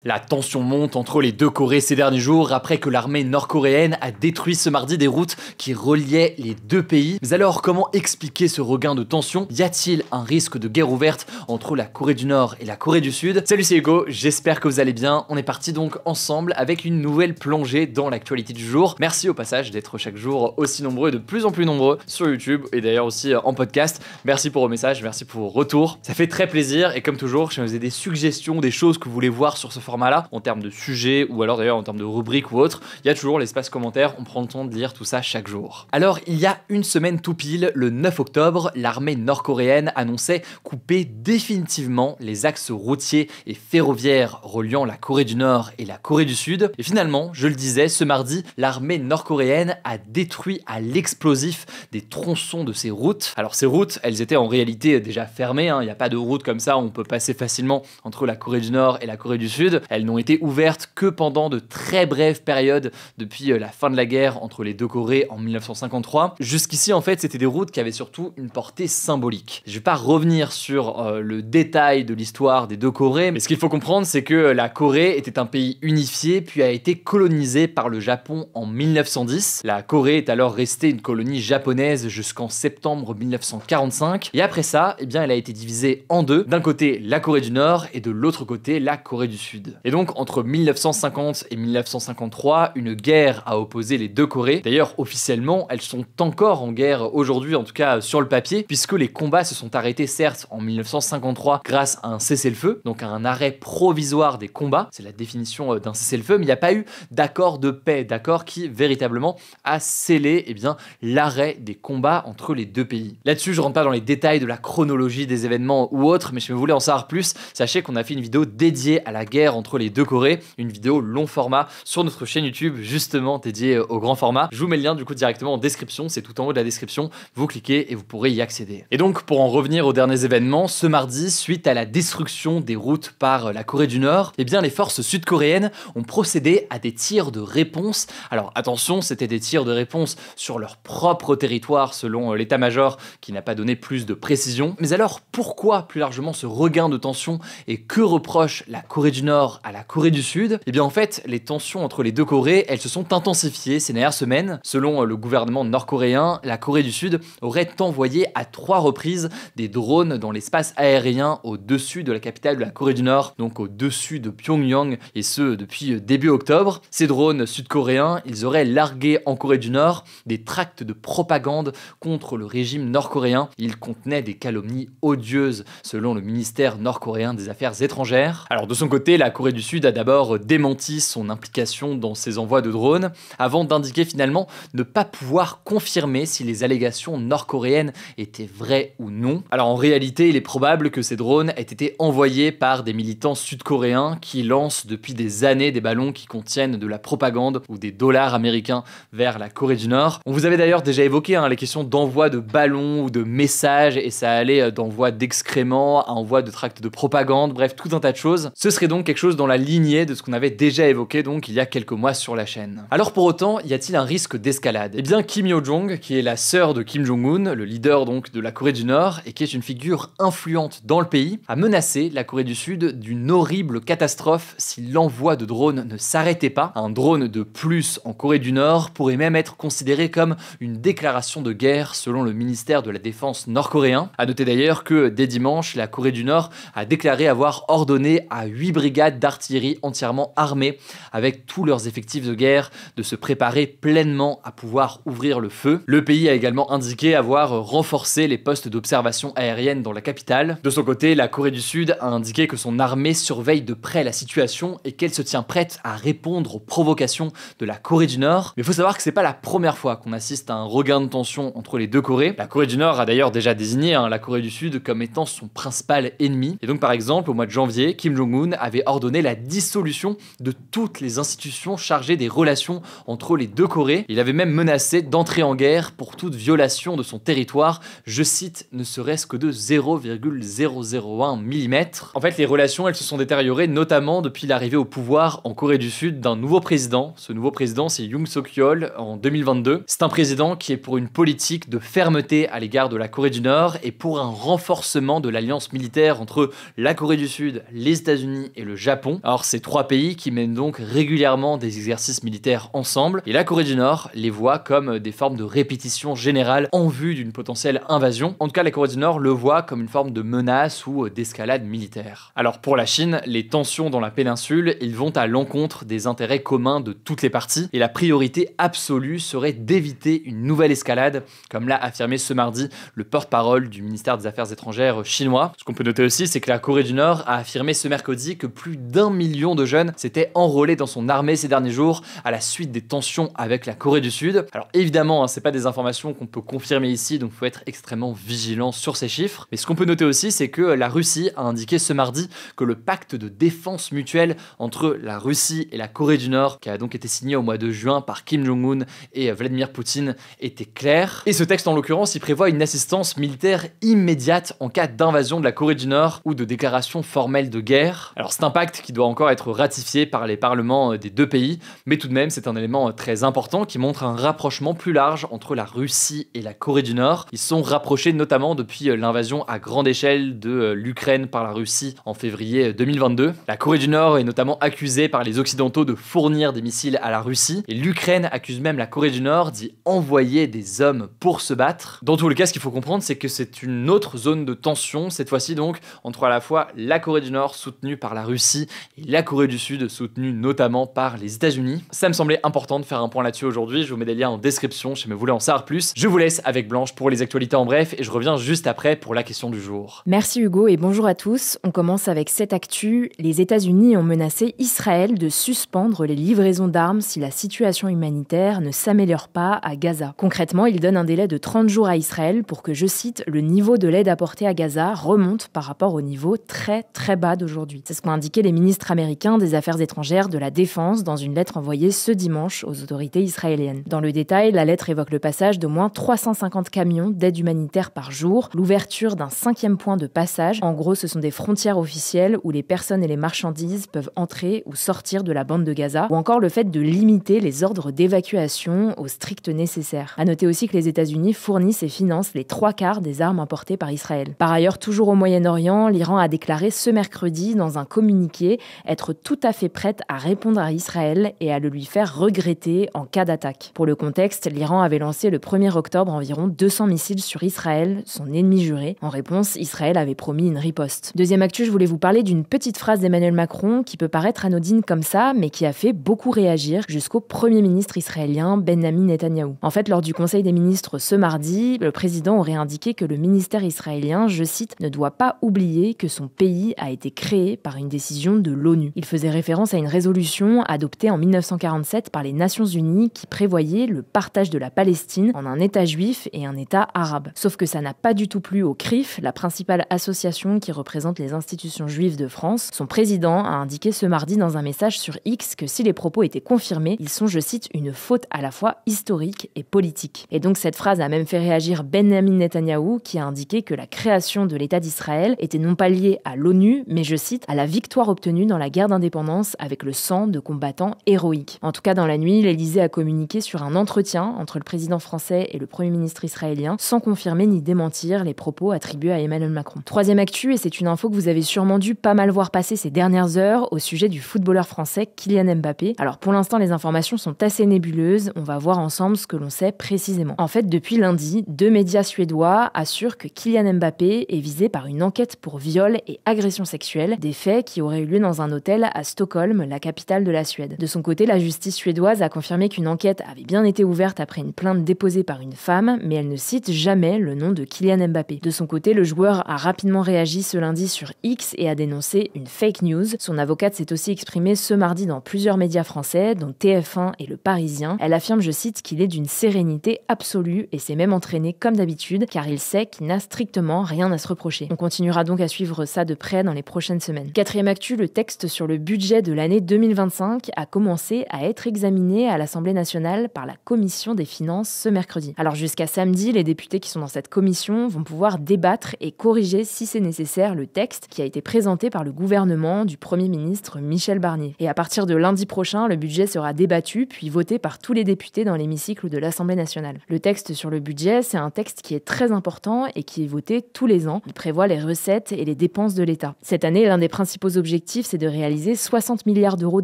La tension monte entre les deux Corées ces derniers jours après que l'armée nord-coréenne a détruit ce mardi des routes qui reliaient les deux pays. Mais alors, comment expliquer ce regain de tension? Y a-t-il un risque de guerre ouverte entre la Corée du Nord et la Corée du Sud? Salut, c'est Hugo, j'espère que vous allez bien. On est parti donc ensemble avec une nouvelle plongée dans l'actualité du jour. Merci au passage d'être chaque jour aussi nombreux, de plus en plus nombreux sur YouTube et d'ailleurs aussi en podcast. Merci pour vos messages, merci pour vos retours. Ça fait très plaisir et comme toujours, si vous avez des suggestions, des choses que vous voulez voir sur ce format-là, en termes de sujets ou alors d'ailleurs en termes de rubriques ou autres, il y a toujours l'espace commentaire, on prend le temps de lire tout ça chaque jour. Alors, il y a une semaine tout pile, le 9 octobre, l'armée nord-coréenne annonçait couper définitivement les axes routiers et ferroviaires reliant la Corée du Nord et la Corée du Sud. Et finalement, je le disais, ce mardi, l'armée nord-coréenne a détruit à l'explosif des tronçons de ces routes. Alors ces routes, elles étaient en réalité déjà fermées, il n'y a pas de route comme ça où on peut passer facilement entre la Corée du Nord et la Corée du Sud. Elles n'ont été ouvertes que pendant de très brèves périodes depuis la fin de la guerre entre les deux Corées en 1953. Jusqu'ici, en fait, c'était des routes qui avaient surtout une portée symbolique. Je vais pas revenir sur le détail de l'histoire des deux Corées, mais ce qu'il faut comprendre, c'est que la Corée était un pays unifié, puis a été colonisé par le Japon en 1910. La Corée est alors restée une colonie japonaise jusqu'en septembre 1945, et après ça, eh bien, elle a été divisée en deux. D'un côté, la Corée du Nord, et de l'autre côté, la Corée du Sud. Et donc, entre 1950 et 1953, une guerre a opposé les deux Corées. D'ailleurs, officiellement, elles sont encore en guerre aujourd'hui, en tout cas sur le papier, puisque les combats se sont arrêtés certes en 1953 grâce à un cessez-le-feu, donc à un arrêt provisoire des combats, c'est la définition d'un cessez-le-feu, mais il n'y a pas eu d'accord de paix, d'accord qui véritablement a scellé l'arrêt des combats entre les deux pays. Là-dessus, je rentre pas dans les détails de la chronologie des événements ou autres, mais si vous voulez en savoir plus, sachez qu'on a fait une vidéo dédiée à la guerre entre les deux Corées, une vidéo long format sur notre chaîne YouTube justement dédiée au grand format. Je vous mets le lien du coup directement en description, c'est tout en haut de la description, vous cliquez et vous pourrez y accéder. Et donc pour en revenir aux derniers événements, ce mardi, suite à la destruction des routes par la Corée du Nord, eh bien les forces sud-coréennes ont procédé à des tirs de réponse. Alors attention, c'était des tirs de réponse sur leur propre territoire selon l'état-major qui n'a pas donné plus de précision. Mais alors pourquoi plus largement ce regain de tension et que reproche la Corée du Nord à la Corée du Sud? Eh bien en fait, les tensions entre les deux Corées, elles se sont intensifiées ces dernières semaines. Selon le gouvernement nord-coréen, la Corée du Sud aurait envoyé à 3 reprises des drones dans l'espace aérien au-dessus de la capitale de la Corée du Nord, donc au-dessus de Pyongyang, et ce depuis début octobre. Ces drones sud-coréens, ils auraient largué en Corée du Nord des tracts de propagande contre le régime nord-coréen. Ils contenaient des calomnies odieuses selon le ministère nord-coréen des Affaires étrangères. Alors de son côté, la Corée du Sud a d'abord démenti son implication dans ces envois de drones, avant d'indiquer finalement ne pas pouvoir confirmer si les allégations nord-coréennes étaient vraies ou non. Alors en réalité, il est probable que ces drones aient été envoyés par des militants sud-coréens qui lancent depuis des années des ballons qui contiennent de la propagande ou des dollars américains vers la Corée du Nord. On vous avait d'ailleurs déjà évoqué les questions d'envoi de ballons ou de messages, et ça allait d'envoi d'excréments à envoi de tracts de propagande, bref, tout un tas de choses. Ce serait donc quelque chose dans la lignée de ce qu'on avait déjà évoqué donc il y a quelques mois sur la chaîne. Alors pour autant, y a-t-il un risque d'escalade? Eh bien Kim Yo-jong, qui est la sœur de Kim Jong-un, le leader donc de la Corée du Nord et qui est une figure influente dans le pays, a menacé la Corée du Sud d'une horrible catastrophe si l'envoi de drones ne s'arrêtait pas. Un drone de plus en Corée du Nord pourrait même être considéré comme une déclaration de guerre selon le ministère de la Défense nord-coréen. A noter d'ailleurs que dès dimanche, la Corée du Nord a déclaré avoir ordonné à 8 brigades d'artillerie entièrement armées avec tous leurs effectifs de guerre de se préparer pleinement à pouvoir ouvrir le feu. Le pays a également indiqué avoir renforcé les postes d'observation aérienne dans la capitale. De son côté, la Corée du Sud a indiqué que son armée surveille de près la situation et qu'elle se tient prête à répondre aux provocations de la Corée du Nord. Mais il faut savoir que c'est pas la première fois qu'on assiste à un regain de tension entre les deux Corées. La Corée du Nord a d'ailleurs déjà désigné la Corée du Sud comme étant son principal ennemi. Et donc par exemple, au mois de janvier, Kim Jong-un avait ordonné la dissolution de toutes les institutions chargées des relations entre les deux Corées. Il avait même menacé d'entrer en guerre pour toute violation de son territoire, je cite, ne serait-ce que de 0,001 mm. En fait, les relations, elles se sont détériorées notamment depuis l'arrivée au pouvoir en Corée du Sud d'un nouveau président. Ce nouveau président, c'est Yoon Suk-yeol en 2022. C'est un président qui est pour une politique de fermeté à l'égard de la Corée du Nord et pour un renforcement de l'alliance militaire entre la Corée du Sud, les États-Unis et le Japon. Japon. Alors ces trois pays qui mènent donc régulièrement des exercices militaires ensemble, et la Corée du Nord les voit comme des formes de répétition générale en vue d'une potentielle invasion. En tout cas, la Corée du Nord le voit comme une forme de menace ou d'escalade militaire. Alors pour la Chine, les tensions dans la péninsule, ils vont à l'encontre des intérêts communs de toutes les parties, et la priorité absolue serait d'éviter une nouvelle escalade, comme l'a affirmé ce mardi le porte-parole du ministère des Affaires étrangères chinois. Ce qu'on peut noter aussi, c'est que la Corée du Nord a affirmé ce mercredi que plus d'1 million de jeunes s'étaient enrôlés dans son armée ces derniers jours à la suite des tensions avec la Corée du Sud. Alors évidemment, c'est pas des informations qu'on peut confirmer ici, donc il faut être extrêmement vigilant sur ces chiffres. Mais ce qu'on peut noter aussi, c'est que la Russie a indiqué ce mardi que le pacte de défense mutuelle entre la Russie et la Corée du Nord, qui a donc été signé au mois de juin par Kim Jong-un et Vladimir Poutine, était clair. Et ce texte, en l'occurrence, il prévoit une assistance militaire immédiate en cas d'invasion de la Corée du Nord ou de déclaration formelle de guerre. Alors c'est un pacte qui doit encore être ratifié par les parlements des deux pays, mais tout de même c'est un élément très important qui montre un rapprochement plus large entre la Russie et la Corée du Nord. Ils se sont rapprochés notamment depuis l'invasion à grande échelle de l'Ukraine par la Russie en février 2022. La Corée du Nord est notamment accusée par les Occidentaux de fournir des missiles à la Russie, et l'Ukraine accuse même la Corée du Nord d'y envoyer des hommes pour se battre. Dans tous les cas, ce qu'il faut comprendre, c'est que c'est une autre zone de tension, cette fois-ci donc, entre à la fois la Corée du Nord soutenue par la Russie et la Corée du Sud soutenue notamment par les États-Unis. Ça me semblait important de faire un point là-dessus aujourd'hui. Je vous mets des liens en description si vous voulez en savoir plus. Je vous laisse avec Blanche pour les actualités en bref et je reviens juste après pour la question du jour. Merci Hugo et bonjour à tous. On commence avec cette actu. Les États-Unis ont menacé Israël de suspendre les livraisons d'armes si la situation humanitaire ne s'améliore pas à Gaza. Concrètement, ils donnent un délai de 30 jours à Israël pour que, je cite, le niveau de l'aide apportée à Gaza remonte par rapport au niveau très bas d'aujourd'hui. C'est ce qu'ont indiqué les ministres américains des Affaires étrangères, de la Défense dans une lettre envoyée ce dimanche aux autorités israéliennes. Dans le détail, la lettre évoque le passage d'au moins 350 camions d'aide humanitaire par jour, l'ouverture d'un 5e point de passage. En gros, ce sont des frontières officielles où les personnes et les marchandises peuvent entrer ou sortir de la bande de Gaza, ou encore le fait de limiter les ordres d'évacuation au strict nécessaire. À noter aussi que les États-Unis fournissent et financent les 3/4 des armes importées par Israël. Par ailleurs, toujours au Moyen-Orient, l'Iran a déclaré ce mercredi dans un communiqué être tout à fait prête à répondre à Israël et à le lui faire regretter en cas d'attaque. Pour le contexte, l'Iran avait lancé le 1er octobre environ 200 missiles sur Israël, son ennemi juré. En réponse, Israël avait promis une riposte. Deuxième actu, je voulais vous parler d'une petite phrase d'Emmanuel Macron qui peut paraître anodine comme ça, mais qui a fait beaucoup réagir jusqu'au Premier ministre israélien Benjamin Netanyahou. En fait, lors du Conseil des ministres ce mardi, le président aurait indiqué que le ministère israélien, je cite, ne doit pas oublier que son pays a été créé par une décision de l'ONU. Il faisait référence à une résolution adoptée en 1947 par les Nations Unies qui prévoyait le partage de la Palestine en un État juif et un État arabe. Sauf que ça n'a pas du tout plu au CRIF, la principale association qui représente les institutions juives de France. Son président a indiqué ce mardi dans un message sur X que si les propos étaient confirmés, ils sont, je cite, une faute à la fois historique et politique. Et donc cette phrase a même fait réagir Benjamin Netanyahou qui a indiqué que la création de l'État d'Israël était non pas liée à l'ONU, mais je cite, à la victoire obtenue dans la guerre d'indépendance avec le sang de combattants héroïques. En tout cas, dans la nuit, l'Élysée a communiqué sur un entretien entre le président français et le Premier ministre israélien, sans confirmer ni démentir les propos attribués à Emmanuel Macron. Troisième actu, et c'est une info que vous avez sûrement dû pas mal voir passer ces dernières heures au sujet du footballeur français Kylian Mbappé. Alors pour l'instant, les informations sont assez nébuleuses, on va voir ensemble ce que l'on sait précisément. En fait, depuis lundi, 2 médias suédois assurent que Kylian Mbappé est visé par une enquête pour viol et agression sexuelle, des faits qui auraient eu lieu dans un hôtel à Stockholm, la capitale de la Suède. De son côté, la justice suédoise a confirmé qu'une enquête avait bien été ouverte après une plainte déposée par une femme, mais elle ne cite jamais le nom de Kylian Mbappé. De son côté, le joueur a rapidement réagi ce lundi sur X et a dénoncé une fake news. Son avocate s'est aussi exprimée ce mardi dans plusieurs médias français, dont TF1 et Le Parisien. Elle affirme, je cite, qu'il est d'une sérénité absolue et s'est même entraîné comme d'habitude, car il sait qu'il n'a strictement rien à se reprocher. On continuera donc à suivre ça de près dans les prochaines semaines. Quatrième actu, le texte sur le budget de l'année 2025 a commencé à être examiné à l'Assemblée nationale par la Commission des finances ce mercredi. Alors jusqu'à samedi, les députés qui sont dans cette commission vont pouvoir débattre et corriger si c'est nécessaire le texte qui a été présenté par le gouvernement du Premier ministre Michel Barnier. Et à partir de lundi prochain, le budget sera débattu puis voté par tous les députés dans l'hémicycle de l'Assemblée nationale. Le texte sur le budget, c'est un texte qui est très important et qui est voté tous les ans. Il prévoit les recettes et les dépenses de l'État. Cette année, l'un des principaux objectifs l'objectif, c'est de réaliser 60 milliards d'euros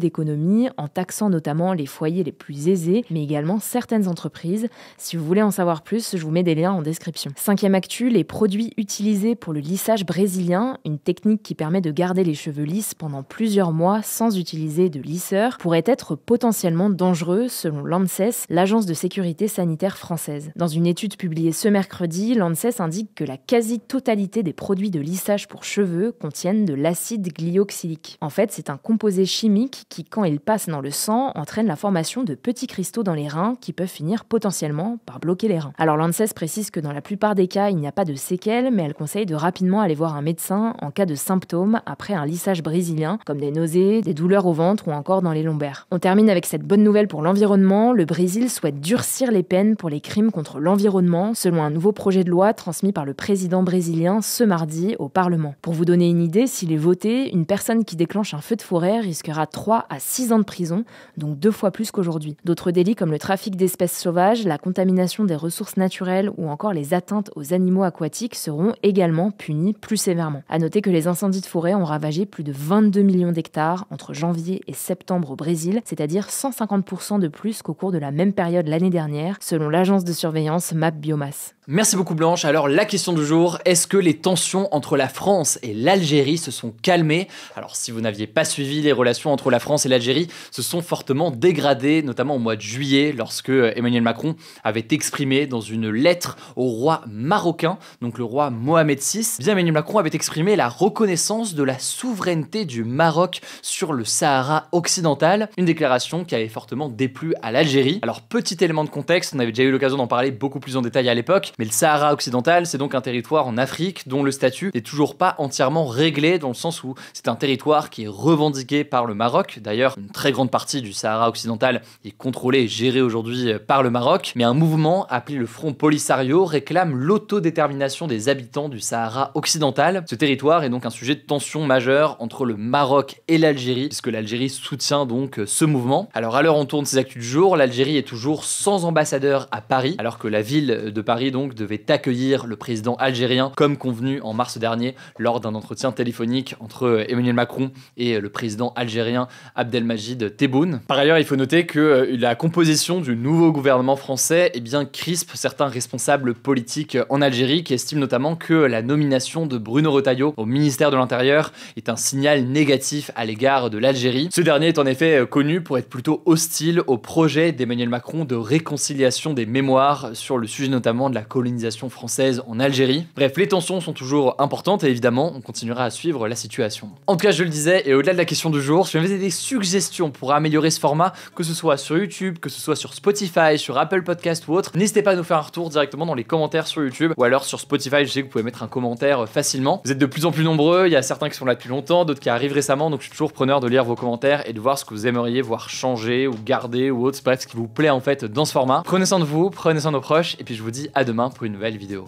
d'économies en taxant notamment les foyers les plus aisés, mais également certaines entreprises. Si vous voulez en savoir plus, je vous mets des liens en description. 5e actu, les produits utilisés pour le lissage brésilien, une technique qui permet de garder les cheveux lisses pendant plusieurs mois sans utiliser de lisseur, pourrait être potentiellement dangereux selon l'ANSES, l'agence de sécurité sanitaire française. Dans une étude publiée ce mercredi, l'ANSES indique que la quasi-totalité des produits de lissage pour cheveux contiennent de l'acide glyoxylique. En fait, c'est un composé chimique qui, quand il passe dans le sang, entraîne la formation de petits cristaux dans les reins qui peuvent finir potentiellement par bloquer les reins. Alors l'ANSES précise que dans la plupart des cas, il n'y a pas de séquelles, mais elle conseille de rapidement aller voir un médecin en cas de symptômes après un lissage brésilien, comme des nausées, des douleurs au ventre ou encore dans les lombaires. On termine avec cette bonne nouvelle pour l'environnement. Le Brésil souhaite durcir les peines pour les crimes contre l'environnement, selon un nouveau projet de loi transmis par le président brésilien ce mardi au Parlement. Pour vous donner une idée, s'il est voté, une personne qui déclenche un feu de forêt risquera 3 à 6 ans de prison, donc 2 fois plus qu'aujourd'hui. D'autres délits comme le trafic d'espèces sauvages, la contamination des ressources naturelles ou encore les atteintes aux animaux aquatiques seront également punis plus sévèrement. À noter que les incendies de forêt ont ravagé plus de 22 millions d'hectares entre janvier et septembre au Brésil, c'est-à-dire 150% de plus qu'au cours de la même période l'année dernière, selon l'agence de surveillance MAP Biomasse. Merci beaucoup Blanche. Alors la question du jour, est-ce que les tensions entre la France et l'Algérie se sont calmées? Alors si vous n'aviez pas suivi, les relations entre la France et l'Algérie se sont fortement dégradées, notamment au mois de juillet, lorsque Emmanuel Macron avait exprimé dans une lettre au roi marocain, donc le roi Mohamed VI, Emmanuel Macron avait exprimé la reconnaissance de la souveraineté du Maroc sur le Sahara occidental, une déclaration qui avait fortement déplu à l'Algérie. Alors petit élément de contexte, on avait déjà eu l'occasion d'en parler beaucoup plus en détail à l'époque, mais le Sahara occidental, c'est donc un territoire en Afrique dont le statut n'est toujours pas entièrement réglé, dans le sens où c'est un territoire qui est revendiqué par le Maroc. D'ailleurs, une très grande partie du Sahara occidental est contrôlée et gérée aujourd'hui par le Maroc, mais un mouvement appelé le Front Polisario réclame l'autodétermination des habitants du Sahara occidental. Ce territoire est donc un sujet de tension majeure entre le Maroc et l'Algérie, puisque l'Algérie soutient donc ce mouvement. Alors à l'heure où on tourne ces actus du jour, l'Algérie est toujours sans ambassadeur à Paris, alors que la ville de Paris donc devait accueillir le président algérien comme convenu en mars dernier lors d'un entretien téléphonique entre Emmanuel Macron et le président algérien Abdelmajid Tebboune. Par ailleurs, il faut noter que la composition du nouveau gouvernement français crispe certains responsables politiques en Algérie qui estiment notamment que la nomination de Bruno Retailleau au ministère de l'Intérieur est un signal négatif à l'égard de l'Algérie. Ce dernier est en effet connu pour être plutôt hostile au projet d'Emmanuel Macron de réconciliation des mémoires sur le sujet notamment de la colonisation française en Algérie. Bref, les tensions sont toujours importantes et évidemment, on continuera à suivre la situation. En tout cas, je le disais, et au-delà de la question du jour, si vous avez des suggestions pour améliorer ce format, que ce soit sur YouTube, que ce soit sur Spotify, sur Apple Podcast ou autre, n'hésitez pas à nous faire un retour directement dans les commentaires sur YouTube ou alors sur Spotify, je sais que vous pouvez mettre un commentaire facilement. Vous êtes de plus en plus nombreux, il y a certains qui sont là depuis longtemps, d'autres qui arrivent récemment, donc je suis toujours preneur de lire vos commentaires et de voir ce que vous aimeriez voir changer ou garder ou autre, bref, ce qui vous plaît en fait dans ce format. Prenez soin de vous, prenez soin de nos proches et puis je vous dis à demain pour une nouvelle vidéo.